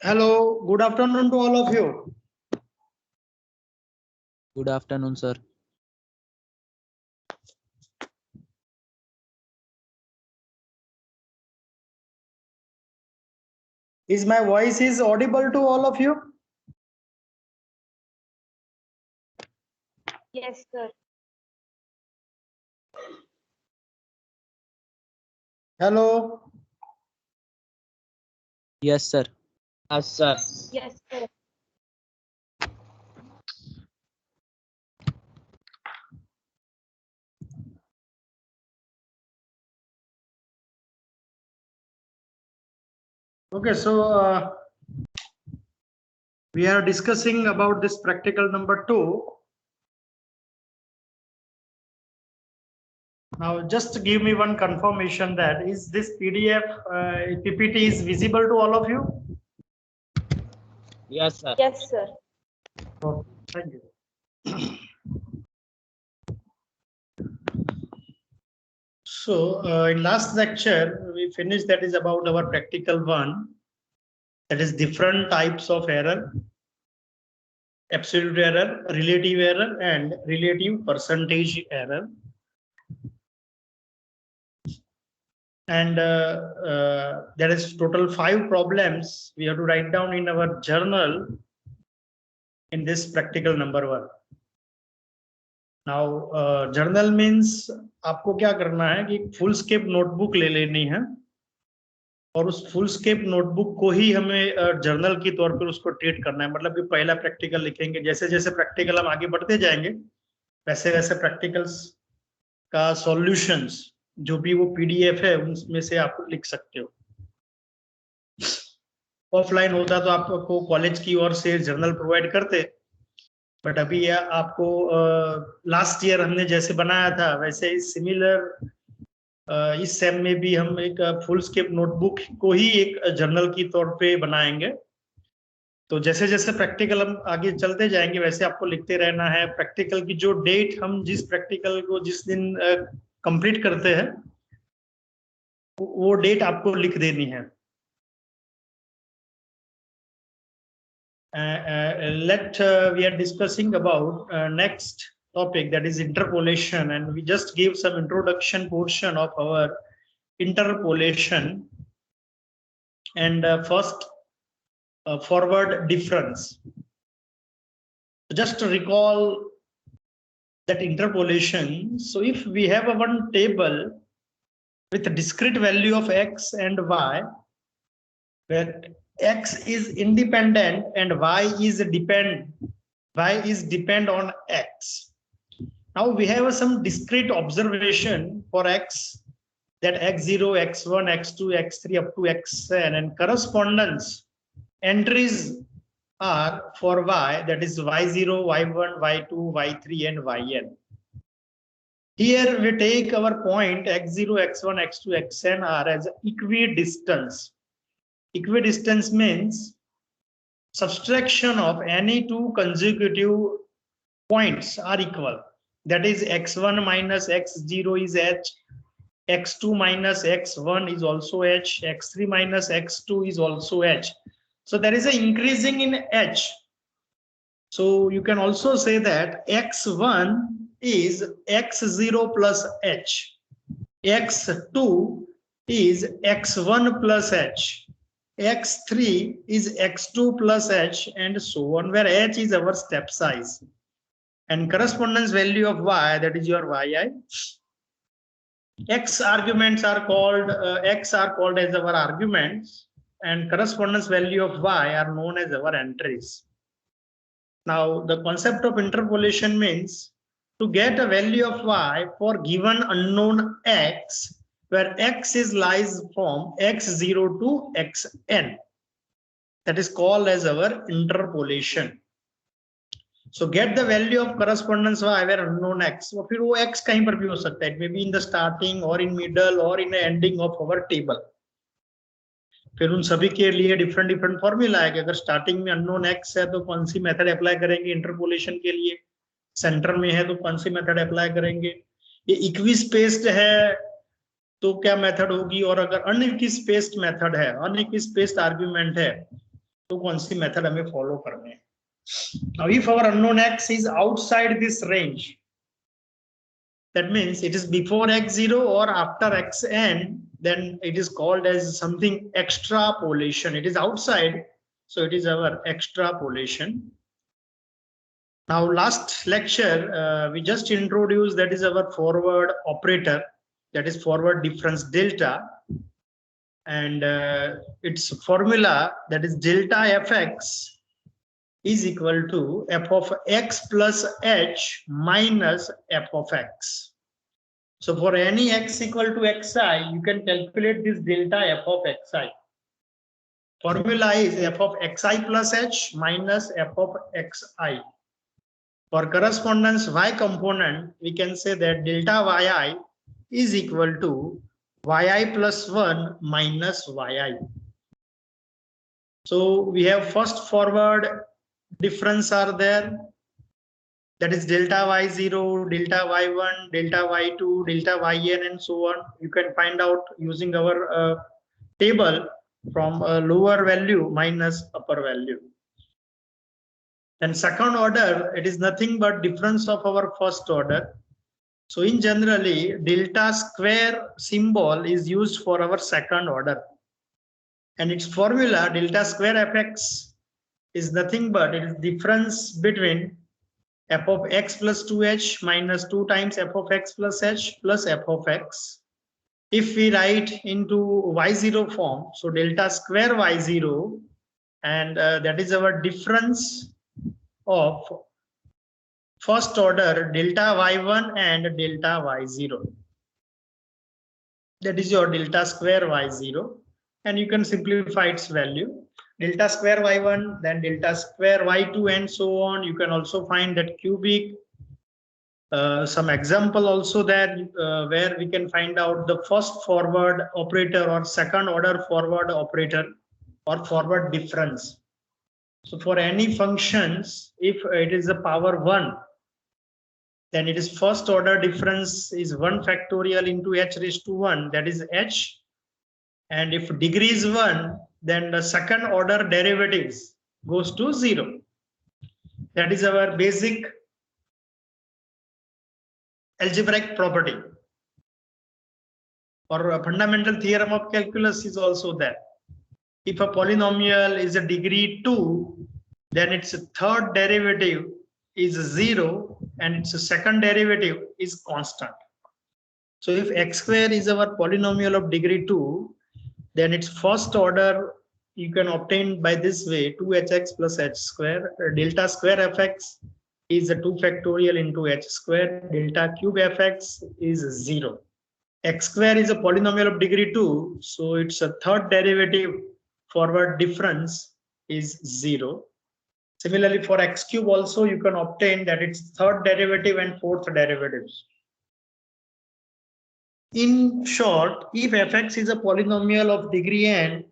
Hello, good afternoon to all of you. Good afternoon, sir. Is my voice is audible to all of you? Yes, sir. Hello. Yes, sir. Yes, sir. Yes, sir. Okay, so we are discussing about this practical number 2. Now, just give me one confirmation that is this PDF PPT is visible to all of you? Yes, sir. Yes, sir. Okay, thank you. So, in last lecture, we finished that is about our practical 1. That is different types of error. Absolute error, relative error, and relative percentage error. And there is total 5 problems we have to write down in our journal in this practical number 1. Now, journal means आपको क्या करना है कि full scape notebook ले लेनी है और उस full scape notebook को ही हमें जर्नल की तौर पर उसको ट्रीट करना है। मतलब कि पहला प्रैक्टिकल लिखेंगे, जैसे जैसे प्रैक्टिकल हम आगे बढ़ते जाएंगे वैसे वैसे प्रैक्टिकल्स का सॉल्यूशंस जो भी वो पीडीएफ है उसमें से आप लिख सकते हो। ऑफलाइन होता तो आपको कॉलेज की ओर से जर्नल प्रोवाइड करते, बट अभी आपको लास्ट ईयर हमने जैसे बनाया था वैसे ही सिमिलर इस सेम में भी हम एक फुल स्केप नोटबुक को ही एक जर्नल की तौर पे बनाएंगे। तो जैसे जैसे प्रैक्टिकल हम आगे चलते जाएंगे वैसे आपको लिखते रहना है। प्रैक्टिकल की जो डेट हम जिस प्रैक्टिकल को जिस दिन कंप्लीट करते हैं वो डेट आपको लिख देनी है। We are discussing about next topic, that is interpolation, and we just give some introduction portion of our interpolation and first forward difference. Just to recall that interpolation, so if we have a one table with a discrete value of x and y, where x is independent and y is depend on x. Now we have some discrete observation for x, that x0, x1, x2, x3 up to xn, and correspondence entries are for y, that is y0, y1, y2, y3 and yn. Here we take our point x0, x1, x2, xn are as equidistance. Equidistance means subtraction of any two consecutive points are equal. That is x1 minus x0 is h, x2 minus x1 is also h, x3 minus x2 is also h. So there is an increasing in h. So you can also say that x1 is x0 plus h, x2 is x1 plus h, x3 is x2 plus h, and so on, where h is our step size. And correspondence value of y, that is your yi. X arguments are called, x are called as our arguments, and correspondence value of y are known as our entries. Now, the concept of interpolation means to get a value of y for given unknown x, where x is lies from x0 to xn. That is called as our interpolation. So get the value of correspondence y where unknown x. So फिर वो x कहीं पर भी हो सकता है, maybe in the starting or in middle or in the ending of our table. फिर उन सभी के लिए डिफरेंट फॉर्मूला है कि अगर स्टार्टिंग में अननोन x है तो कौन सी मेथड अप्लाई करेंगे इंटरपोलेशन के लिए, सेंटर में है तो कौन सी मेथड अप्लाई करेंगे, ये इक्वी स्पेस्ड है तो क्या मेथड होगी, और अगर अनइक्वी स्पेस्ड मेथड है, अनइक्वी स्पेस्ड आर्ग्यूमेंट है तो कौन सी मेथड हमें फॉलो करनी है. Now if our unknown x is outside this range, that means it is before x0 or after xn, then it is called as something extrapolation. It is outside, so it is our extrapolation. Now last lecture we just introduced, that is our forward operator, that is forward difference delta, and its formula, that is delta fx is equal to f of x plus h minus f of x. So for any x equal to xi, you can calculate this delta f of xi. Formula is f of xi plus h minus f of xi. For correspondence y component, we can say that delta yi is equal to yi plus 1 minus yi. So we have first forward difference are there, that is delta y0, delta y1, delta y2, delta yn, and so on. You can find out using our table from lower value minus upper value. Then second order, it is nothing but difference of our first order. So in generally, delta square symbol is used for our second order, and its formula delta square fx is nothing but it is difference between f of x plus 2h minus 2 times f of x plus h plus f of x. If we write into y0 form, so delta square y0, and that is our difference of first order delta y1 and delta y0. That is your delta square y0, and you can simplify its value. Delta square y1, then delta square y2, and so on. You can also find that cubic. Some example also there where we can find out the first forward operator or second order forward operator or forward difference. So for any functions, if it is a power 1, then it is first order difference is 1 factorial into h raised to 1, that is h. And if degree is 1, then the second order derivatives goes to 0. That is our basic algebraic property. Or a fundamental theorem of calculus is also there. If a polynomial is a degree 2, then its third derivative is 0 and its second derivative is constant. So if x square is our polynomial of degree 2, then its first order you can obtain by this way, 2hx plus h square. Delta square fx is a 2 factorial into h square. Delta cube fx is 0. X square is a polynomial of degree 2, so its a third derivative forward difference is 0. Similarly, for x cube also you can obtain that its third derivative and fourth derivatives. In short, if fx is a polynomial of degree n,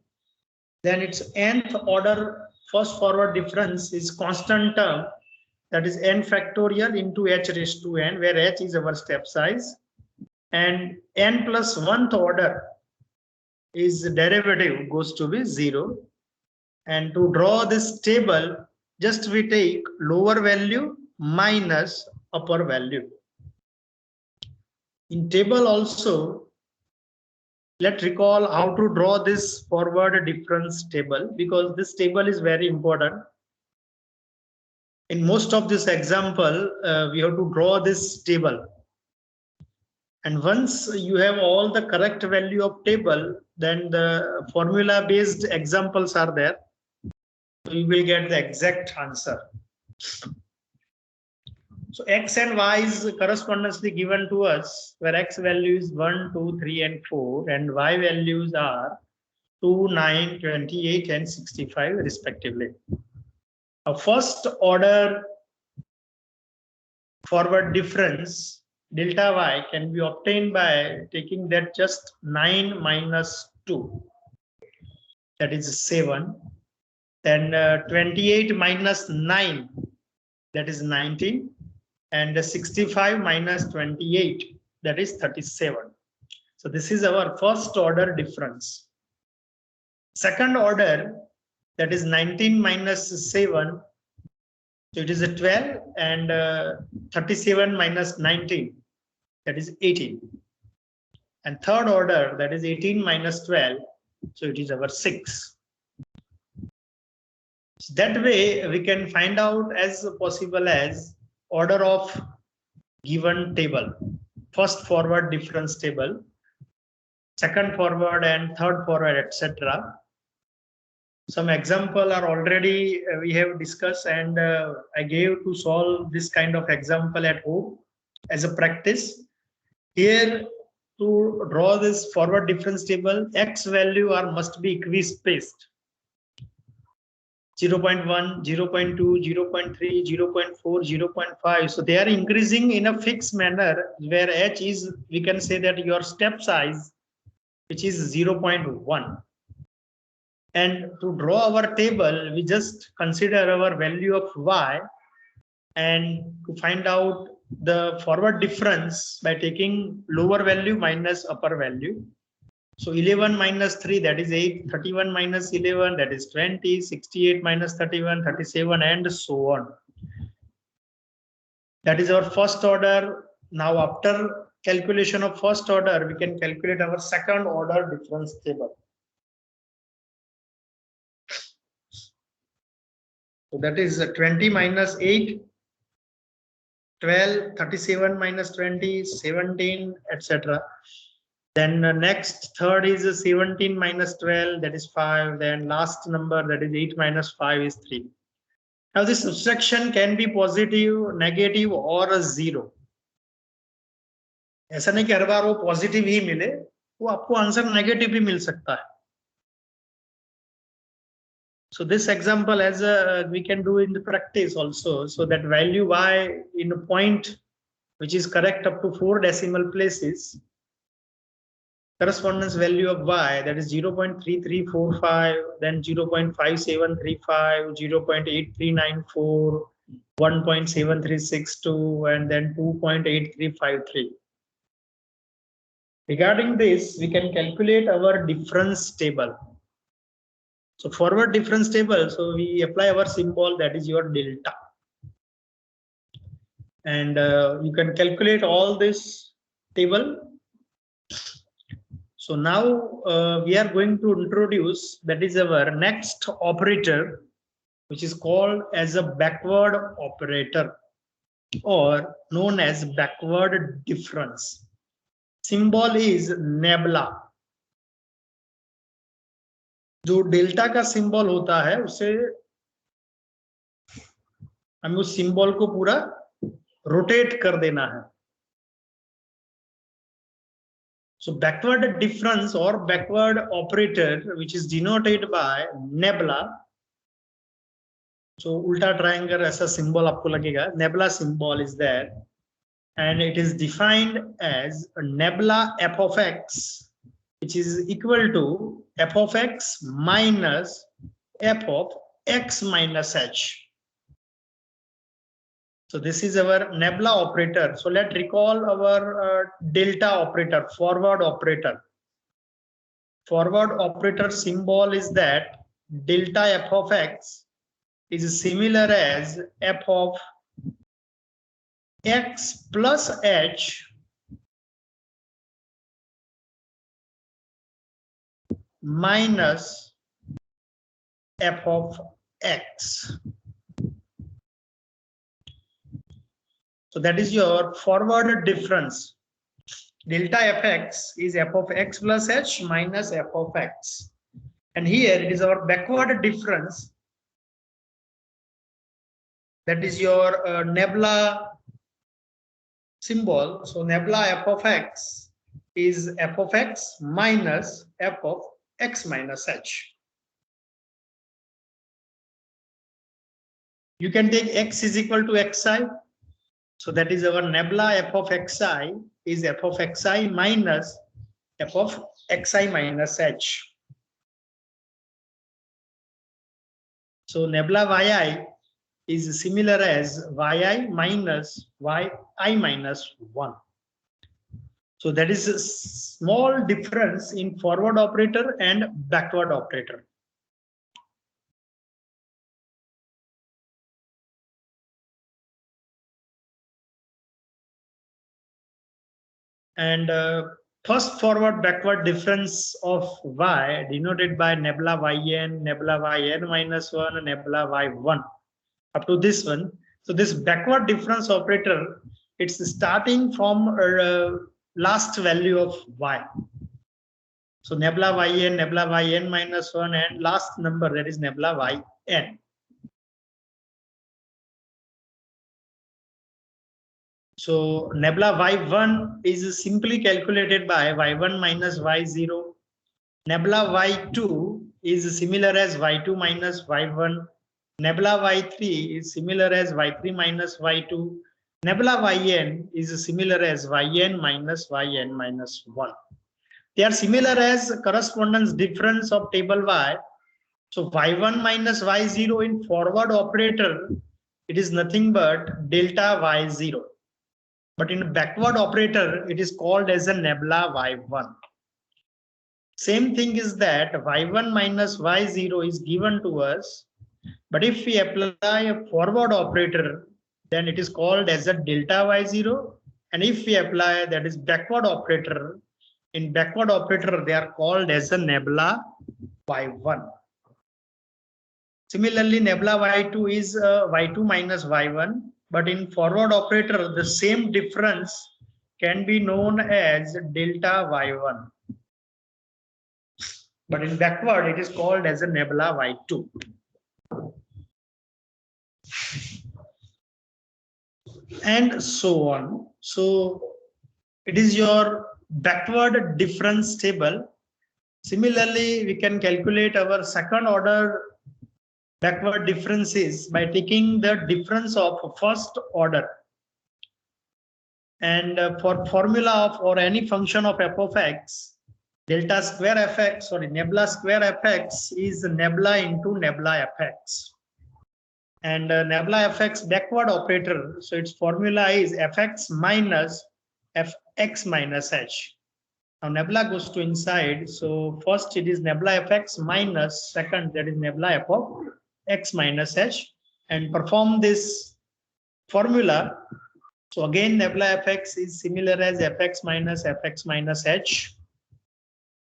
then its nth order first forward difference is constant term, that is n factorial into h raised to n, where h is our step size, and n plus 1th order is derivative goes to be 0. And to draw this table, just we take lower value minus upper value. In table also, let's recall how to draw this forward difference table, because this table is very important. In most of this example, we have to draw this table. And once you have all the correct value of table, then the formula based examples are there. So you will get the exact answer. So x and y is correspondingly given to us, where x value is 1, 2, 3, and 4, and y values are 2, 9, 28, and 65 respectively. A first order forward difference delta y can be obtained by taking that just 9 minus 2, that is 7. Then 28 minus 9, that is 19. And 65 minus 28, that is 37. So this is our first order difference. Second order, that is 19 minus 7. So it is a 12, and 37 minus 19, that is 18. And third order, that is 18 minus 12, so it is our 6. So that way we can find out as possible as order of given table. First forward difference table, second forward and third forward, etc. Some example are already we have discussed, and I gave to solve this kind of example at home as a practice. Here, to draw this forward difference table, x value are must be equispaced. 0.1, 0.2, 0.3, 0.4, 0.5. So they are increasing in a fixed manner, where h is, we can say that your step size, which is 0.1. And to draw our table, we just consider our value of y, and to find out the forward difference by taking lower value minus upper value. So 11 minus 3, that is 8, 31 minus 11, that is 20, 68 minus 31, 37, and so on. That is our first order. Now after calculation of first order, we can calculate our second order difference table. So that is 20 minus 8, 12, 37 minus 20, 17, etc. Then next third is 17 minus 12, that is 5. Then last number, that is 8 minus 5 is 3. Now this subtraction can be positive, negative, or a 0. ऐसा नहीं कि हर बार वो positive ही मिले, वो आपको answer negative भी मिल सकता है. So this example, as we can do in the practice also, so that value y in a point which is correct up to 4 decimal places, correspondence value of y, that is 0.3345, then 0.5735, 0.8394, 1.7362, and then 2.8353. Regarding this, we can calculate our difference table. So forward difference table, so we apply our symbol, that is your delta. And you can calculate all this table. So now we are going to introduce, that is our next operator, which is called as a backward operator, or known as backward difference. Symbol is nebula. जो delta का symbol होता है, उसे हमें उस symbol को पूरा rotate कर देना है. So backward difference or backward operator, which is denoted by nebula. So ulta triangle ऐसा symbol आपको लगेगा. Nebula symbol is there, and it is defined as a nebula f of x, which is equal to f of x minus f of x minus h. So this is our nebula operator. So let's recall our delta operator, forward operator. Forward operator symbol is that delta f of x is similar as f of x plus h minus f of x. So that is your forward difference. Delta fx is f of x plus h minus f of x. And here it is our backward difference. That is your nebula symbol. So nebula f of x is f of x minus f of x minus h. You can take x is equal to xi. So that is our nebula f of xi is f of xi minus f of xi minus h. So nebula yi is similar as yi minus yi minus 1. So that is a small difference in forward operator and backward operator. And first forward backward difference of y denoted by nebula yn, nebula yn minus 1, nebula y1 up to this one. So this backward difference operator, it's starting from last value of y. So nebula yn minus 1 and last number, that is nebula yn. So nebula y1 is simply calculated by y1 minus y0. Nebula y2 is similar as y2 minus y1. Nebula y3 is similar as y3 minus y2. Nebula yn is similar as yn minus 1. They are similar as correspondence difference of table y. So y1 minus y0 in forward operator, it is nothing but delta y0. But in backward operator, it is called as a nebula y1. Same thing is that y1 minus y0 is given to us. But if we apply a forward operator, then it is called as a delta y0. And if we apply that is backward operator, in backward operator, they are called as a nebula y1. Similarly, nebula y2 is y2 minus y1. But in forward operator, the same difference can be known as delta y1. But in backward, it is called as a nebula y2. And so on. So it is your backward difference table. Similarly, we can calculate our second order backward differences by taking the difference of first order. And for formula of or any function of f of x, delta square fx, sorry, nebula square fx is nebula into nebula fx. And nebula fx backward operator, so its formula is fx minus fx minus h. Now nebula goes to inside, so first it is nebula fx minus, second that is nebula f of x minus h, and perform this formula. So again nebula fx is similar as fx minus h,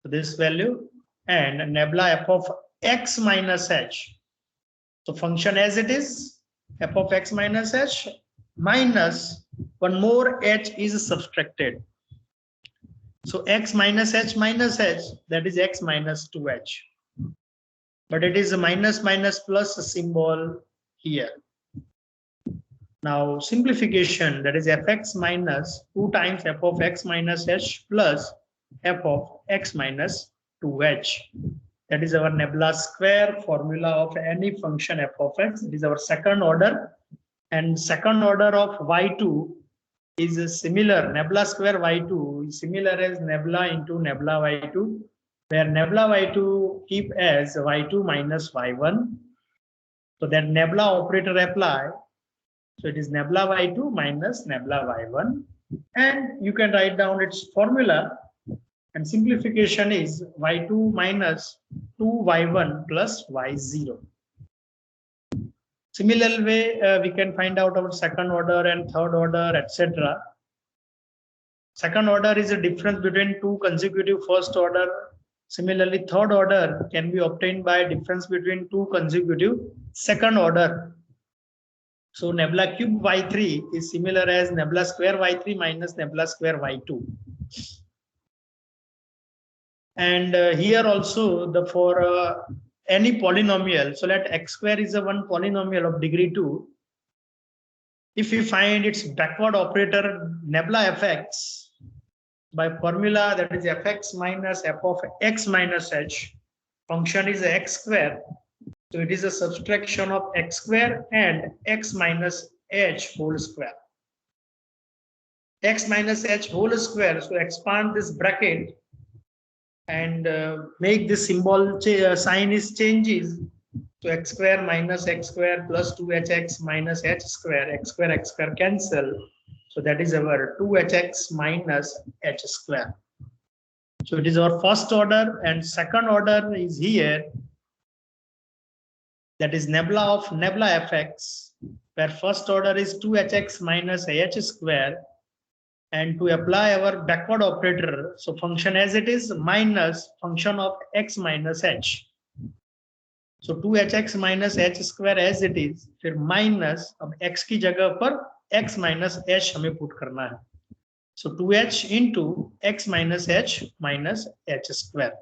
so this value, and nebula f of x minus h. So function as it is, f of x minus h minus one more h is subtracted. So x minus h, that is x minus 2h. But it is a minus minus plus symbol here. Now simplification, that is fx minus 2 times f of x minus h plus f of x minus 2h. That is our nebula square formula of any function f of x. It is our second order. And second order of y2 is similar. Nebula square y2 is similar as nebula into nebula y2, where nebula y2 keep as y2 minus y1. So that nebula operator apply. So it is nebula y2 minus nebula y1. And you can write down its formula. And simplification is y2 minus 2y1 plus y0. Similar way, we can find out our second order and third order, etc. Second order is a difference between two consecutive first order. Similarly, third order can be obtained by difference between two consecutive second order. So nebula cube y3 is similar as nebula square y3 minus nebula square y2. And here also the for any polynomial, so let x square is a one polynomial of degree 2. If we find its backward operator nebula fx by formula, that is fx minus f of x minus h, function is x square. So it is a subtraction of x square and x minus h whole square. X minus h whole square, so expand this bracket and make this symbol sign is changes to x square minus x square plus 2hx minus h square, x square cancel. So that is our 2hx minus h square. So it is our first order, and second order is here. That is nebula of nebula fx, where first order is 2hx minus ah square And to apply our backward operator, so function as it is minus function of x minus h. So 2hx minus h square as it is, फिर minus अब x की जगह पर x minus h हमें put करना है. So 2h into x minus h square.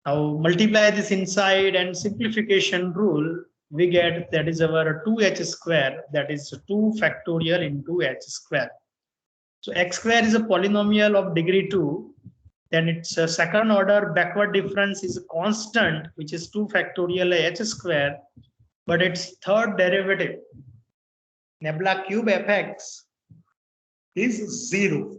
Now multiply this inside and simplification rule, we get that is our 2h square, that is 2 factorial into h square. So x square is a polynomial of degree 2, then its second order backward difference is constant, which is 2 factorial h square, but its third derivative, nebula cube fx, is 0.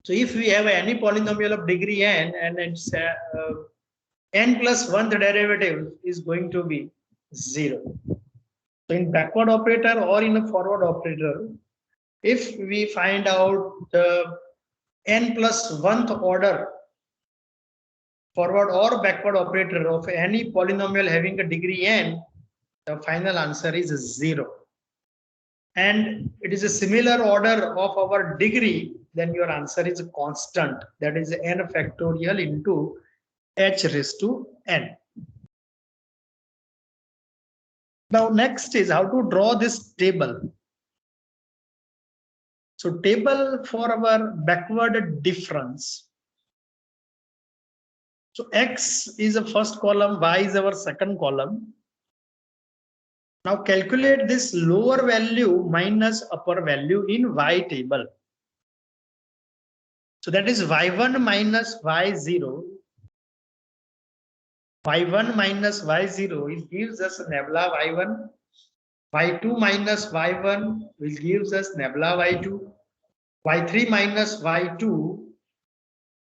So if we have any polynomial of degree n and its n plus 1th derivative is going to be 0. So in backward operator or in a forward operator, if we find out the n plus 1th order forward or backward operator of any polynomial having a degree n, the final answer is 0. And it is a similar order of our degree, then your answer is constant, that is n factorial into h raised to n. Now next is how to draw this table. So table for our backward difference. So x is the first column, y is our second column. Now calculate this lower value minus upper value in y table. So that is y1 minus y0. y1 minus y0 it gives us nebula y1. y2 minus y1 will gives us nebula y2. y3 minus y2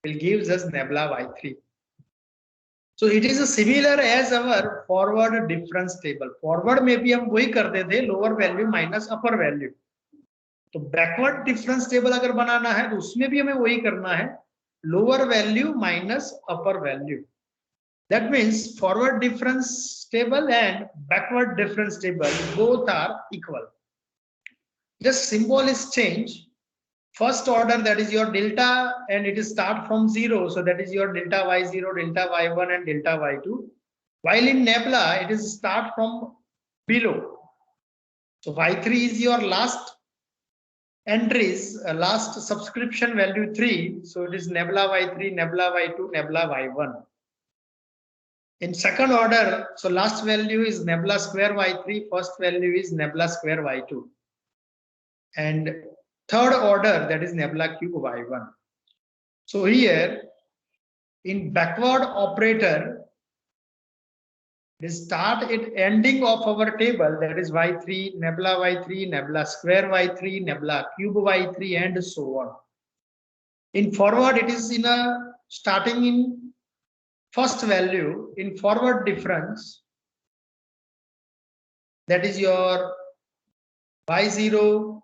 will gives us nebula y3. So it is a similar as our forward difference table. Forward में भी हम वही करते थे, lower value minus upper value. तो backward difference table अगर बनाना है तो उसमें भी हमें वही करना है, lower value minus upper value. That means forward difference table and backward difference table both are equal. Just symbol is changed. First order, that is your delta, and it is start from 0. So that is your delta y0, delta y1 and delta y2. While in nebula, it is start from below. So y3 is your last entries, last subscription value 3. So it is nebula y3, nebula y2, nebula y1. In second order, so last value is nebula square y3, first value is nebula square y2. And third order, that is nebula cube y1. So here in backward operator, the start at ending of our table, that is y3, nebula square y3, nebula cube y3, and so on. In forward, it is in a starting in first value in forward difference, that is your y0,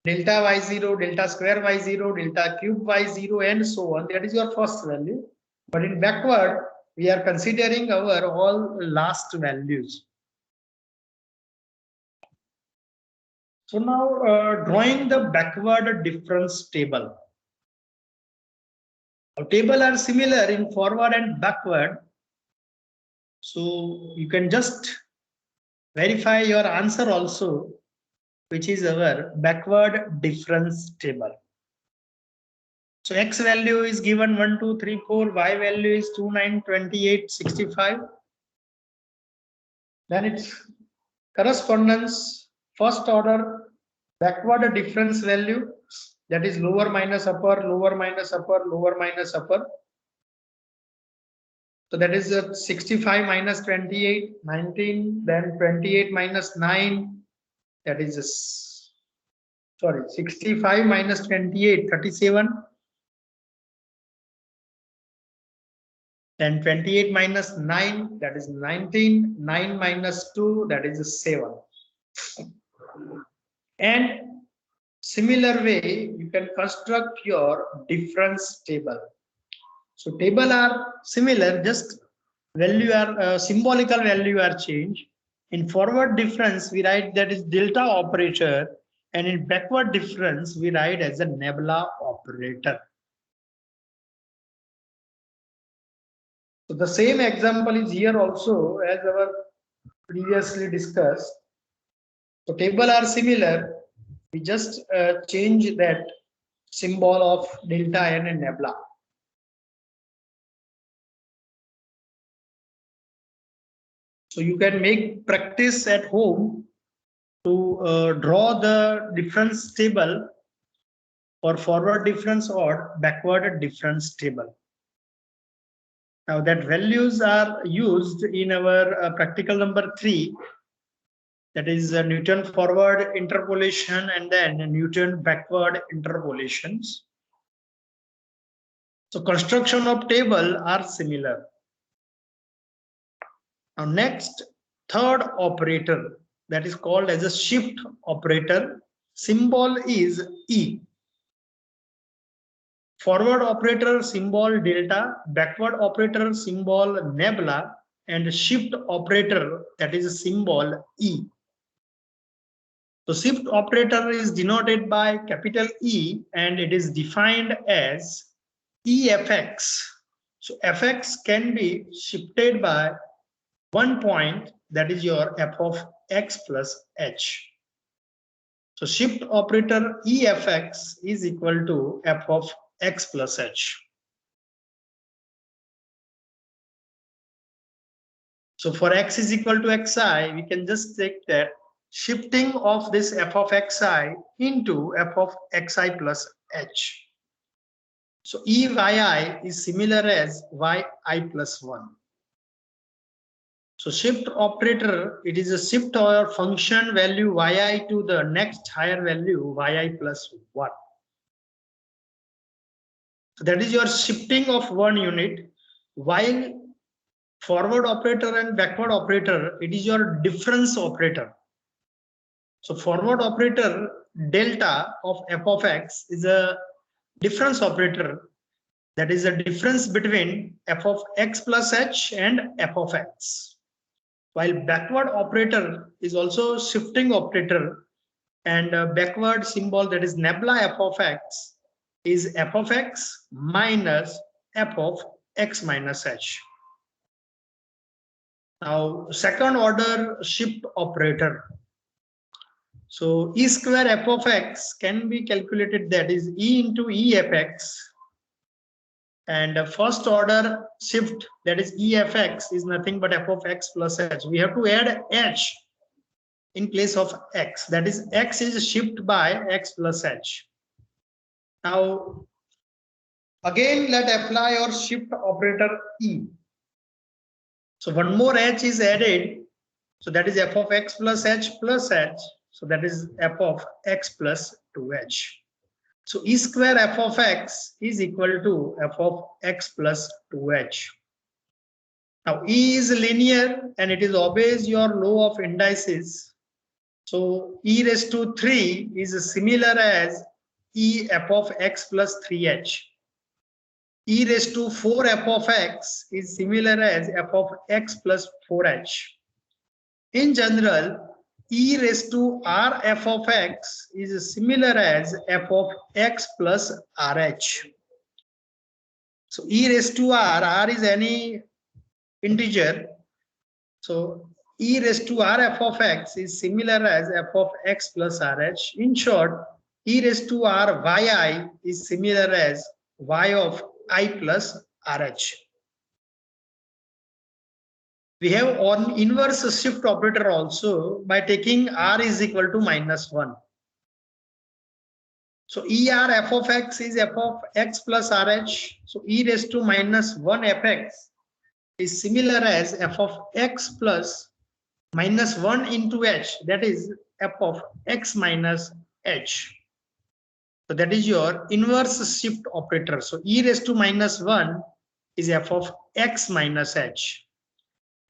delta y0, delta square y0, delta cube y0, and so on. That is your first value. But in backward, we are considering our all last values. So now drawing the backward difference table. Our table are similar in forward and backward. So you can just verify your answer also, which is our backward difference table. So x value is given 1, 2, 3, 4, y value is 2, 9, 28, 65. Then its correspondence, first order backward difference value, that is lower minus upper, lower minus upper, lower minus upper. So that is 65 minus 28, 19, then 28 minus 9, that is, 65 minus 28, 37. Then 28 minus 9, that is 19, 9 minus 2, that is 7. And similar way, you can construct your difference table. So table are similar, just value are symbolical value are changed. In forward difference, we write that is delta operator, and in backward difference, we write as a nabla operator. So the same example is here also as our previously discussed. So table are similar. We just change that symbol of delta n and nabla. So you can make practice at home to draw the difference table for forward difference or backward difference table. Now that values are used in our practical number 3, that is Newton forward interpolation and then Newton backward interpolations. So construction of table are similar. Now next, third operator, that is called as a shift operator. Symbol is E. Forward operator symbol delta, backward operator symbol nabla, and shift operator, that is a symbol E. So shift operator is denoted by capital E and it is defined as EFX. So FX can be shifted by 1 point, that is your f of x plus h. So shift operator EFX is equal to f of x plus h. So for x is equal to xi, we can just take that shifting of this f of xi into f of xi plus h. So EYI is similar as yi plus 1. So shift operator, it is a shift or function value yi to the next higher value yi plus 1. So that is your shifting of one unit, while forward operator and backward operator, it is your difference operator. So forward operator delta of f of x is a difference operator, that is a difference between f of x plus h and f of x. While backward operator is also shifting operator, and backward symbol, that is nabla f of x, is f of x minus f of x minus h. Now second order shift operator. So E square f of x can be calculated, that is E into E f x, and first order shift, that is E f x, is nothing but f of x plus h. We have to add h in place of x, that is x is shift by x plus h. Now again let apply your shift operator E. So one more h is added, so that is f of x plus h plus h, so that is f of x plus 2h. So E square f of x is equal to f of x plus 2h. Now E is linear and it is obeys your law of indices. So e raised to 3 is similar as e f of x plus 3h. E raised to 4 f of x is similar as f of x plus 4h. In general, e raised to r f of x is similar as f of x plus rh. So e raised to r is any integer. So e raised to r f of x is similar as f of x plus rh. In short, e raised to r yi is similar as y of I plus rh. We have on inverse shift operator also by taking r is equal to minus 1. So er f of x is f of x plus rh. So e raised to minus 1 fx is similar as f of x plus minus 1 into h, that is f of x minus h. So that is your inverse shift operator. So e raised to minus 1 is f of x minus h.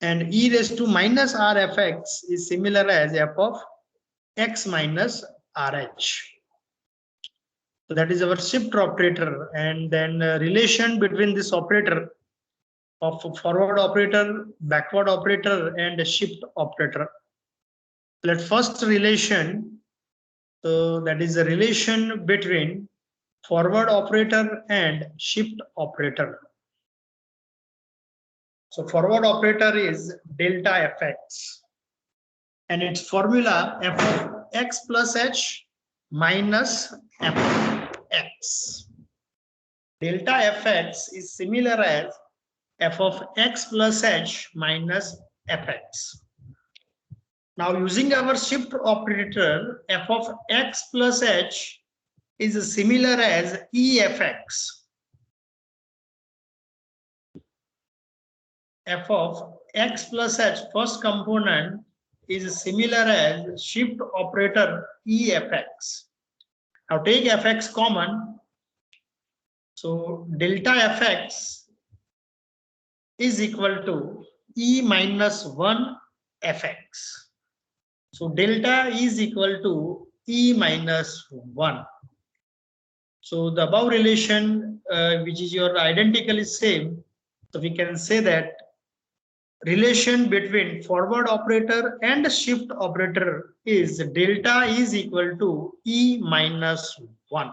And e raised to minus rfx is similar as f of x minus rh. So that is our shift operator. And then relation between this operator, of forward operator, backward operator, and shift operator. Let first relation, so that is the relation between forward operator and shift operator. So forward operator is delta fx, and its formula f of x plus h minus f of x. Delta fx is similar as f of x plus h minus fx. Now using our shift operator, f of x plus h is similar as efx. F of x plus h first component is similar as shift operator efx. Now take fx common. So delta fx is equal to e minus 1 fx. So delta is equal to e minus 1. So the above relation, which is your identical, is same. So we can say that relation between forward operator and shift operator is delta is equal to e minus 1.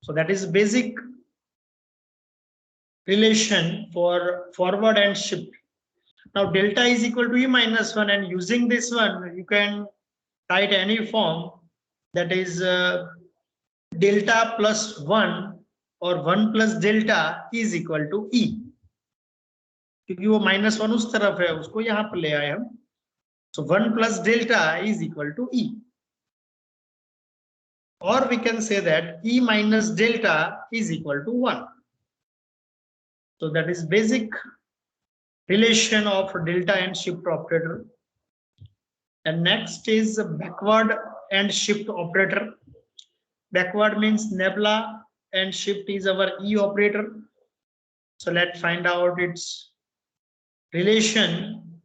So that is basic relation for forward and shift. Now delta is equal to e minus 1, and using this one you can write any form, that is delta plus 1 or 1 plus delta is equal to e, क्योंकि वो -1 उस तरफ है, उसको यहाँ पर ले आए हम. So 1 plus delta is equal to e, or we can say that e minus delta is equal to 1. So that is basic relation of delta and shift operator. And next is backward and shift operator. Backward means nebula and shift is our e operator. So let's find out its relation.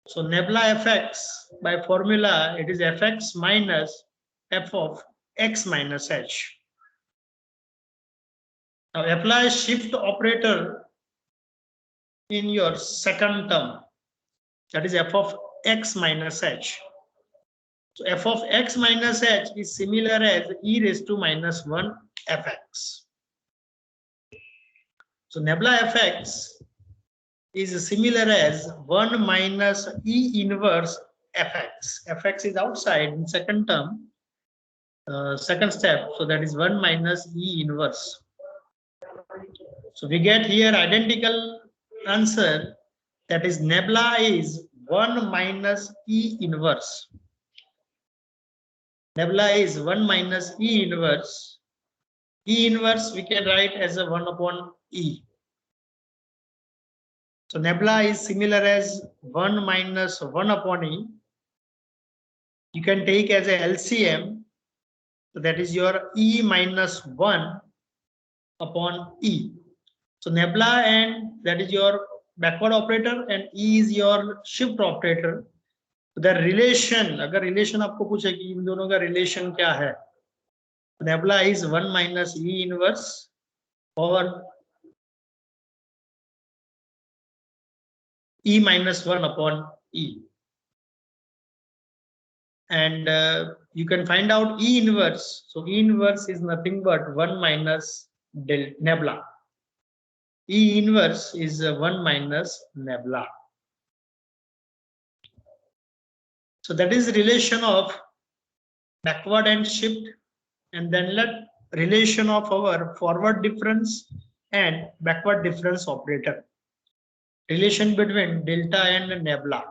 So nebula fx, by formula it is fx minus f of x minus h. Now apply shift operator in your second term, that is f of x minus h. So f of x minus h is similar as e raised to minus 1 fx. So nebula fx is similar as 1 minus e inverse fx. Fx is outside in second term, second step, so that is 1 minus e inverse. So we get here identical answer, that is nebula is 1 minus e inverse. Nebula is 1 minus e inverse. E inverse we can write as a 1 upon e. So nebula is similar as 1 minus 1 upon e. You can take as a LCM. So that is your e minus 1 upon e. So nebula, and that is your backward operator, and e is your shift operator. The relation, अगर relation आपको पूछे कि इन दोनों का relation क्या है, nebula is 1 minus e inverse or e minus 1 upon e. And you can find out e inverse. So e inverse is nothing but 1 minus nebula. E inverse is 1 minus nebula. So that is the relation of backward and shift, and then let relation of our forward difference and backward difference operator. Relation between delta and nebula.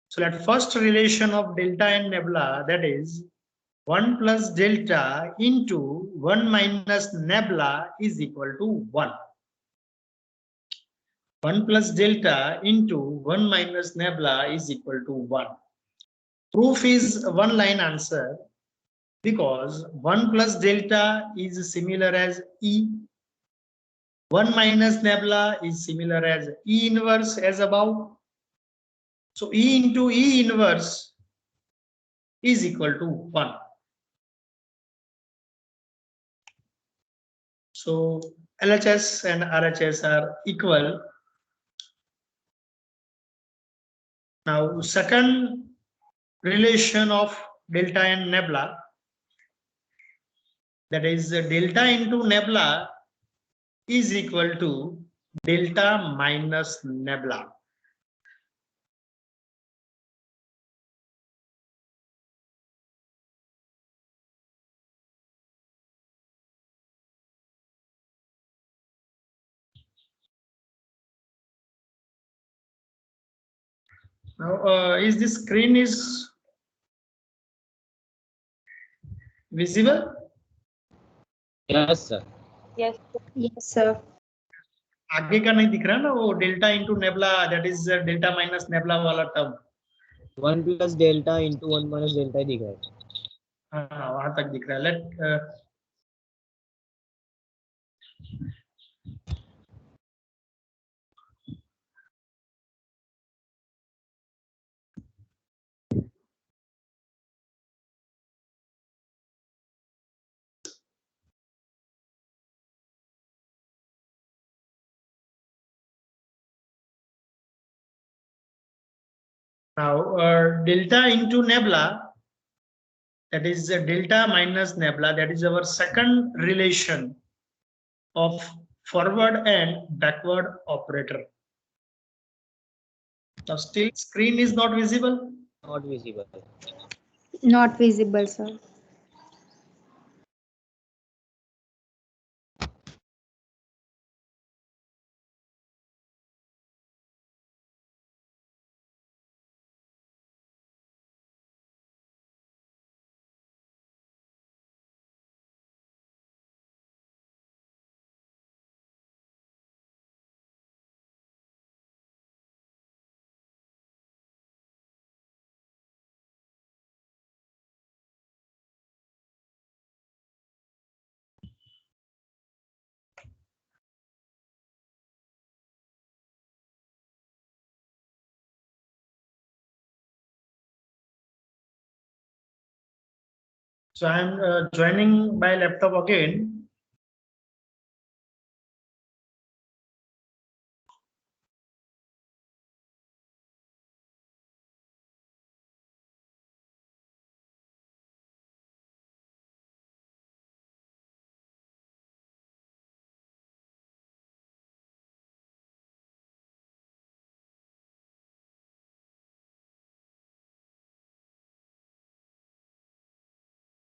So let first relation of delta and nebula, that is 1 plus delta into 1 minus nebula is equal to 1. 1 plus delta into 1 minus nebula is equal to 1. Proof is a one line answer, because 1 plus delta is similar as e. 1 minus nebula is similar as e inverse as above. So e into e inverse is equal to 1. So LHS and RHS are equal. Now, second relation of delta and nebula, that is delta into nebula is equal to delta minus nebula. Now, is this screen is visible? Yes, sir. Yes. Yes, sir. आगे का नहीं दिख रहा ना वो delta into nebula, that is delta minus nebula वाला term. 1 plus delta into 1 minus delta दिख रहा है. हाँ वहां तक दिख रहा है. Let now delta into nebula, that is delta minus nebula, that is our second relation of forward and backward operator. Now still screen is not visible. Not visible. Not visible, sir. So I am joining by laptop again.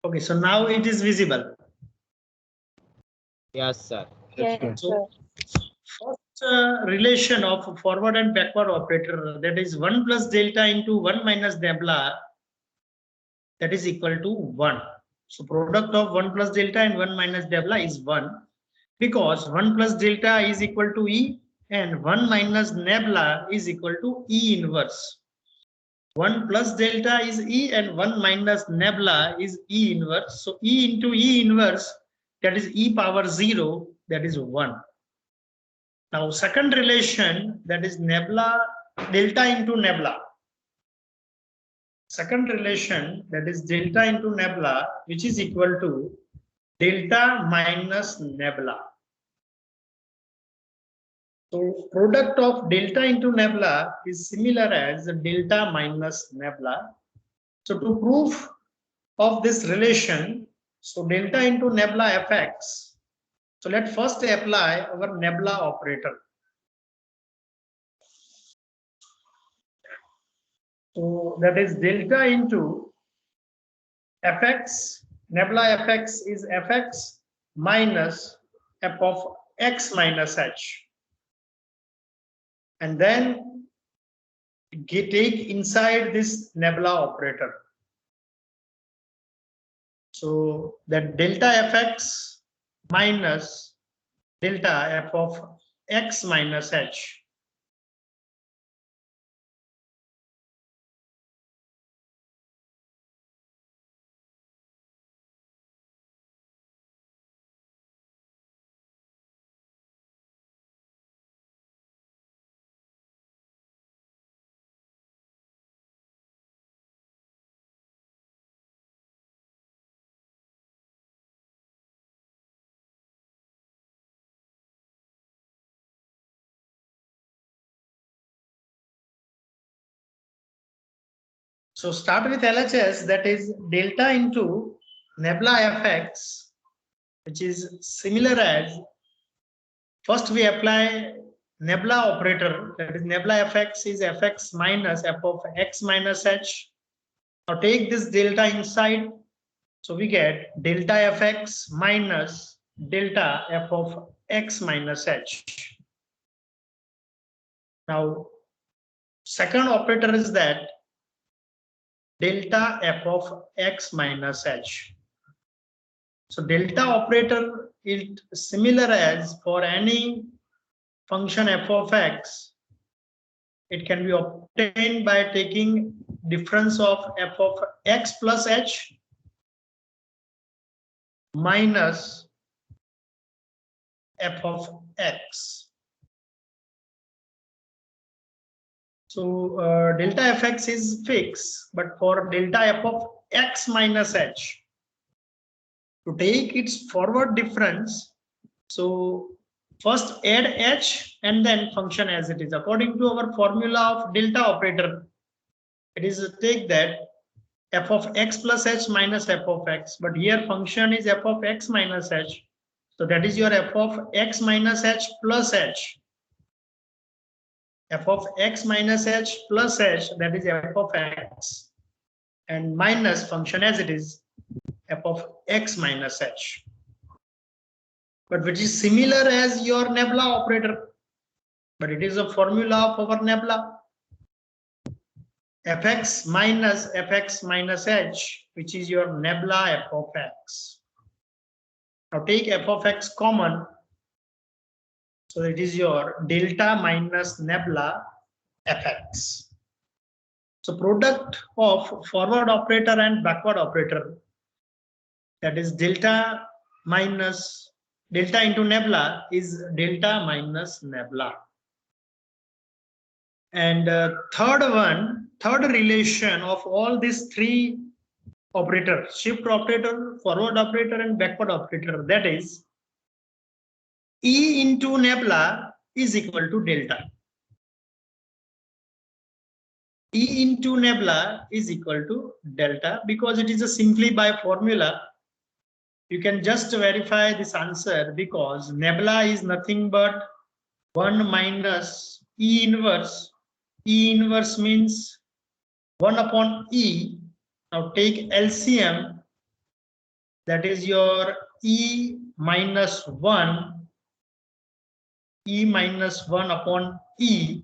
Okay, so now it is visible. Yes, sir. Yes, So sir. first relation of forward and backward operator, that is 1 plus delta into 1 minus nebula, that is equal to 1. So product of 1 plus delta and 1 minus nebula is 1, because 1 plus delta is equal to E and 1 minus nebula is equal to E inverse. 1 plus delta is E and 1 minus nebula is E inverse. So E into E inverse, that is E power 0, that is 1. Now second relation, that is nebula, delta into nebula. Second relation, that is delta into nebula, which is equal to delta minus nebula. So product of delta into nebula is similar as delta minus nebula. So to prove of this relation, so delta into nebula fx. So let's first apply our nebula operator. So that is delta into fx, nebula fx is fx minus f of x minus h. And then take inside this nebula operator. So that delta fx minus delta f of x minus h. So start with LHS, that is delta into nebula fx, which is similar as, first we apply nebula operator, that is nebula fx is fx minus f of x minus h. Now take this delta inside, so we get delta fx minus delta f of x minus h. Now second operator is that delta f of x minus h. So delta operator is similar as, for any function f of x, it can be obtained by taking difference of f of x plus h minus f of x. So delta fx is fixed, but for delta f of x minus h, to take its forward difference, so first add h and then function as it is. According to our formula of delta operator, it is take that f of x plus h minus f of x, but here function is f of x minus h. So that is your f of x minus h plus h. F of x minus h plus h, that is f of x, and minus function as it is, f of x minus h, but which is similar as your nebula operator, but it is a formula of our nebula, fx minus h, which is your nebula f of x. Now take f of x common, so it is your delta minus nebula fx. So product of forward operator and backward operator, that is delta minus delta into nebula, is delta minus nebula. And third relation of all these three operators, shift operator, forward operator, and backward operator, that is E into nebula is equal to delta. E into nebula is equal to delta, because it is a simply by formula. You can just verify this answer, because nebula is nothing but 1 minus E inverse. E inverse means 1 upon E. Now take LCM, that is your E minus 1, E minus 1 upon E.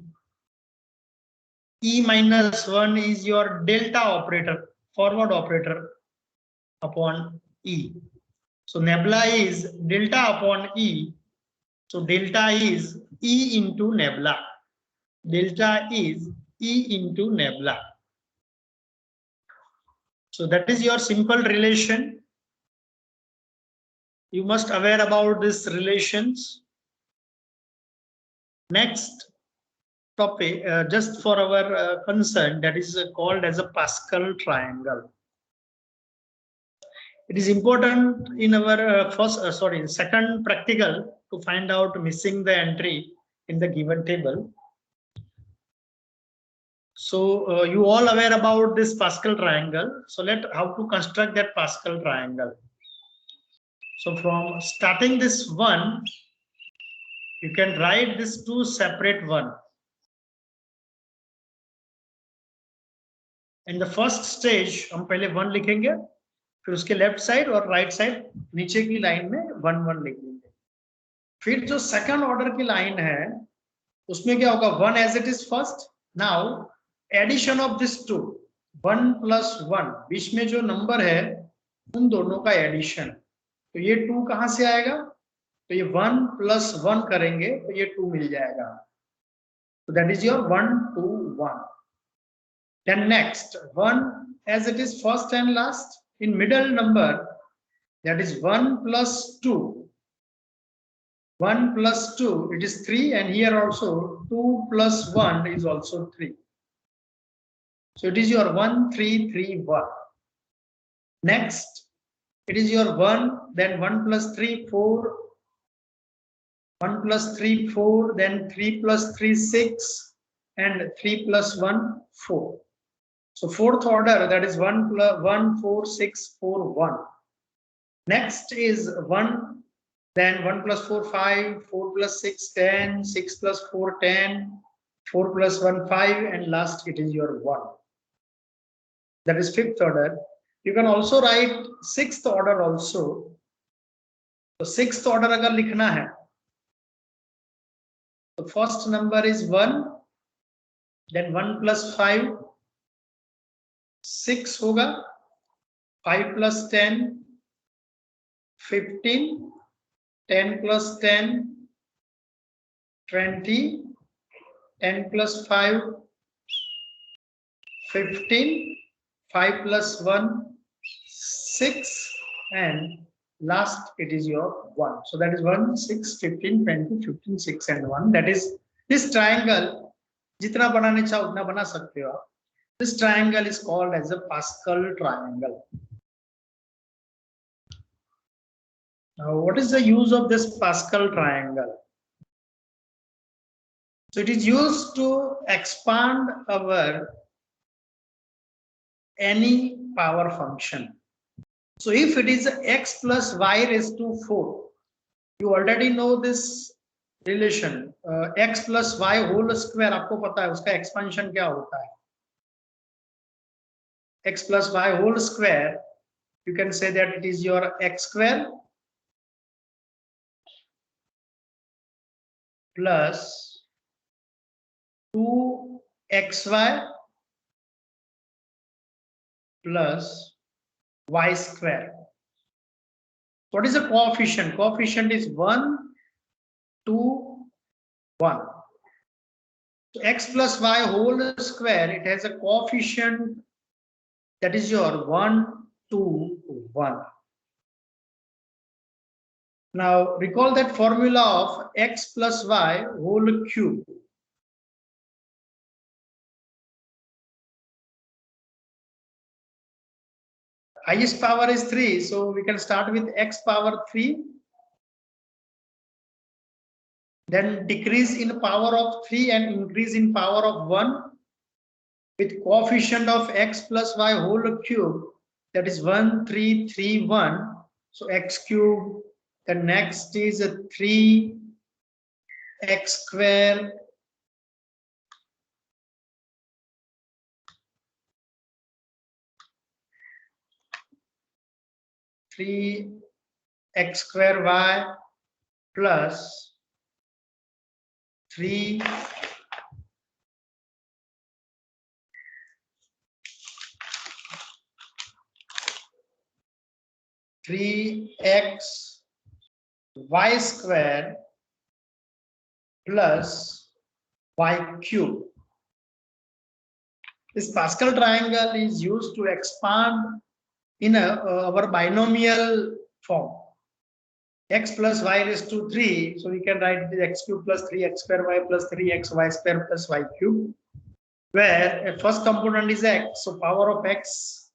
E minus 1 is your delta operator, forward operator, upon E. So nebula is delta upon E. So delta is E into nebula. Delta is E into nebula. So that is your simple relation. You must aware about these relations. Next topic, just for our concern, that is called as a Pascal triangle. It is important in our second practical to find out missing the entry in the given table. So you all aware about this Pascal triangle. So how to construct that Pascal triangle. So from starting this one, you can write this two separate one. In the first stage, हम पहले 1 लिखेंगे, फिर उसके left side और right side नीचे की line में 1 1 लिख लेंगे. फिर जो सेकंड ऑर्डर की लाइन है, उसमें क्या होगा, 1 as it is first. Now addition of this two, 1 plus 1, बीच में जो नंबर है उन दोनों का एडिशन. तो ये 2 कहां से आएगा, तो ये 1 plus 1 करेंगे तो ये 2 मिल जाएगा. So that is your 1 2 1. Then next 1 as it is first and last, in middle number, that is 1 plus 2. 1 plus 2, it is 3, and here also 2 plus 1 is also 3. So it is your 1 3 3 1. Next it is your 1, then 1 plus 3 4, 1 plus 3 4, then 3 plus 3 6, and 3 plus 1 4. So fourth order, that is 1 plus 1, 4, 6, 4, 1. Next is 1, then 1 plus 4, 5, 4 plus 6, 10, 6 plus 4, 10, 4 plus 1, 5, and last it is your 1. That is fifth order. You can also write sixth order also. So sixth order agar likhna hai, the first number is 1, then 1 plus 5, 6 hoga, 5 plus 10, 15, 10 plus 10, 20, 10 plus 5, 15, 5 plus 1, 6, and last it is your 1. So that is 1, 6, 15, 20, 15, 6 and 1. That is this triangle. Jitna banane chaho utna bana sakte ho. This triangle is called as a Pascal triangle. Now, what is the use of this Pascal triangle? So it is used to expand our any power function. So if it is x plus y raised to 4, you already know this relation. X plus y whole square, आपको पता है उसका expansion क्या होता है? X plus y whole square, you can say that it is your x square plus 2xy plus y square. What is the coefficient? Coefficient is 1, 2, 1. So x plus y whole square, it has a coefficient that is your 1, 2, 1. Now recall that formula of x plus y whole cube. Highest power is 3, so we can start with x power 3. Then decrease in power of 3 and increase in power of 1 with coefficient of x plus y whole cube, that is 1, 3, 3, 1. So x cube. The next is a 3 x square x square y plus 3 3x y square plus y cube. This Pascal triangle is used to expand in our binomial form. X plus y raised to 3, so we can write the x cube plus 3x square y plus 3x y square plus y cube, where first component is x, so power of x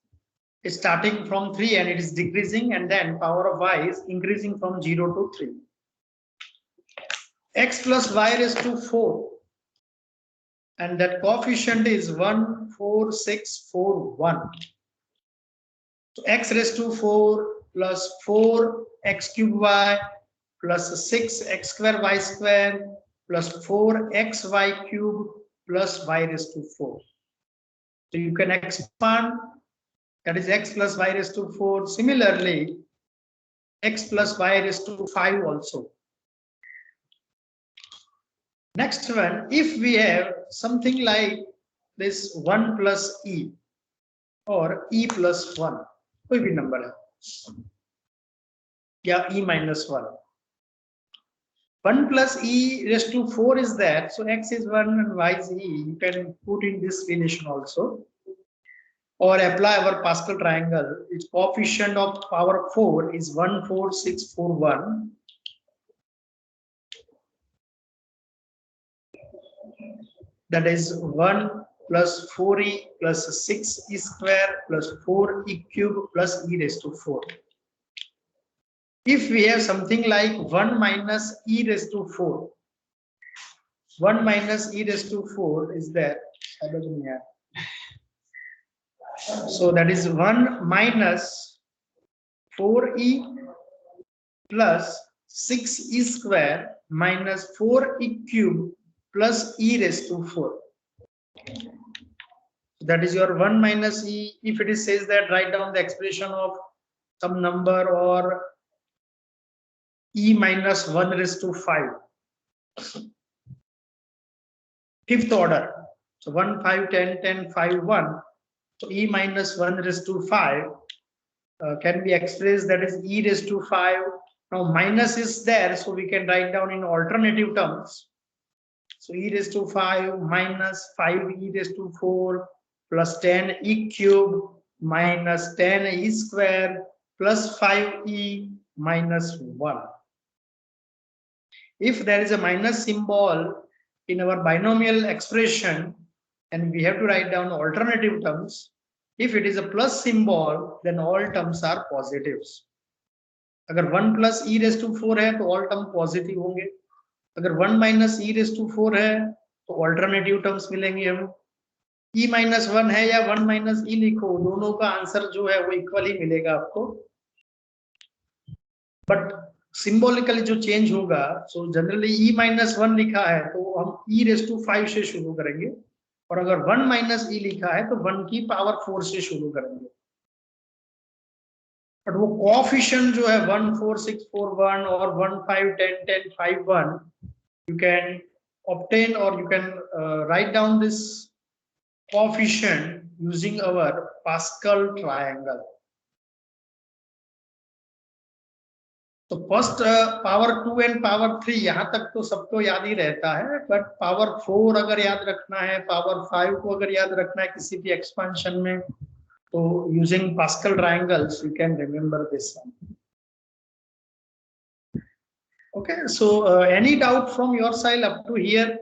is starting from 3 and it is decreasing, and then power of y is increasing from 0 to 3. X plus y raised to 4, and that coefficient is 1, 4, 6, 4, 1. So x raised to 4 plus 4 x cube y plus 6 x square y square plus 4 x y cube plus y raised to 4. So you can expand, that is x plus y raised to 4. Similarly, x plus y raised to 5 also. Next one, if we have something like this 1 plus e or e plus 1, कोई भी number है, या e minus 1. 1 plus e raised to 4 is there, so x is 1 and y is e. You can put in this relation also, or apply our Pascal triangle. Its coefficient of power 4 is 1, 4, 6, 4, 1. That is 1 plus 4e plus 6e square plus 4e cube plus e raised to 4. If we have something like 1 minus e raised to 4, 1 minus e raised to 4 is there. So that is 1 minus 4e plus 6e square minus 4e cube plus e raised to 4. That is your 1 minus e. If it is says that write down the expression of some number or e minus 1 raised to 5. Fifth order. So 1, 5, 10, 10, 5, 1. So e minus 1 raised to 5 can be expressed, that is e raised to 5. Now minus is there, so we can write down in alternative terms. So e raised to 5 minus 5e raised to 4 plus 10e cube minus 10e square plus 5e minus 1. If there is a minus symbol in our binomial expression and we have to write down alternative terms, if it is a plus symbol, then all terms are positives. अगर 1 plus e raised to 4 है तो all term positive होंगे. अगर 1 minus e raised to 4 है तो alternative terms मिलेंगे हम. e minus 1 है या 1 minus e लिखो, दोनों का आंसर जो है वो इक्वल ही मिलेगा आपको. बट सिंबॉलिकली जो चेंज होगा, सो जनरली e minus 1 लिखा है तो हम e raised to 5 से शुरू करेंगे, और अगर 1 minus e लिखा है तो 1 की पावर 4 से शुरू करेंगे. बट वो कोएफिशिएंट जो है 1 4 6 4 1 और 1 5 10 10 5 1, you can obtain or you can write down this coefficient using our Pascal triangle. तो फर्स्ट पावर 2 एंड पावर 3 यहाँ तक तो सबको याद ही रहता है, बट पावर 4 अगर याद रखना है, पावर 5 को अगर याद रखना है किसी भी एक्सपेंशन में, तो using Pascal triangles you can remember this one. Okay, so any doubt from your side up to here?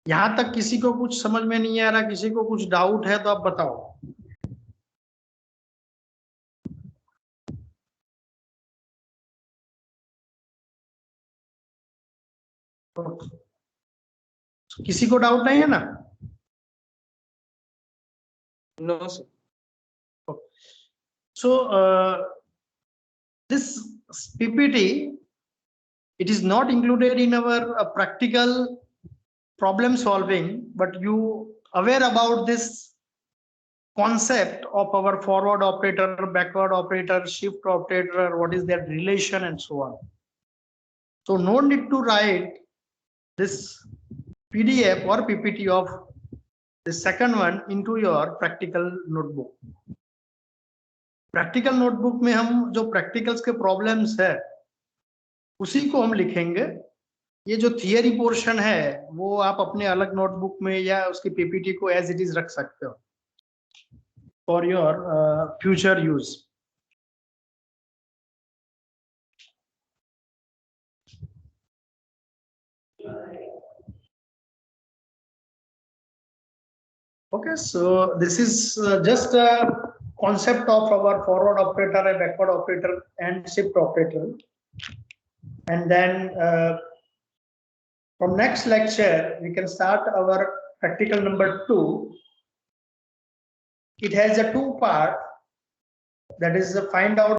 यहां तक किसी को कुछ समझ में नहीं आ रहा, किसी को कुछ डाउट है तो आप बताओ. किसी को डाउट नहीं है ना? No, sir. So this PPT, it is not included in our practical problem solving, but you aware about this concept of our forward operator, backward operator, shift operator, what is their relation and so on. So no need to write this PDF or PPT of the second one into your practical notebook. Practical notebook में हम जो practicals के problems है उसी को हम लिखेंगे. ये जो थियरी पोर्शन है वो आप अपने अलग नोटबुक में या उसकी पीपीटी को एज इट इज रख सकते हो for your future use. Okay, so this is just a concept of our forward operator, a backward operator, and shift operator. And then from next lecture, we can start our practical number 2. It has a 2 part, that is find out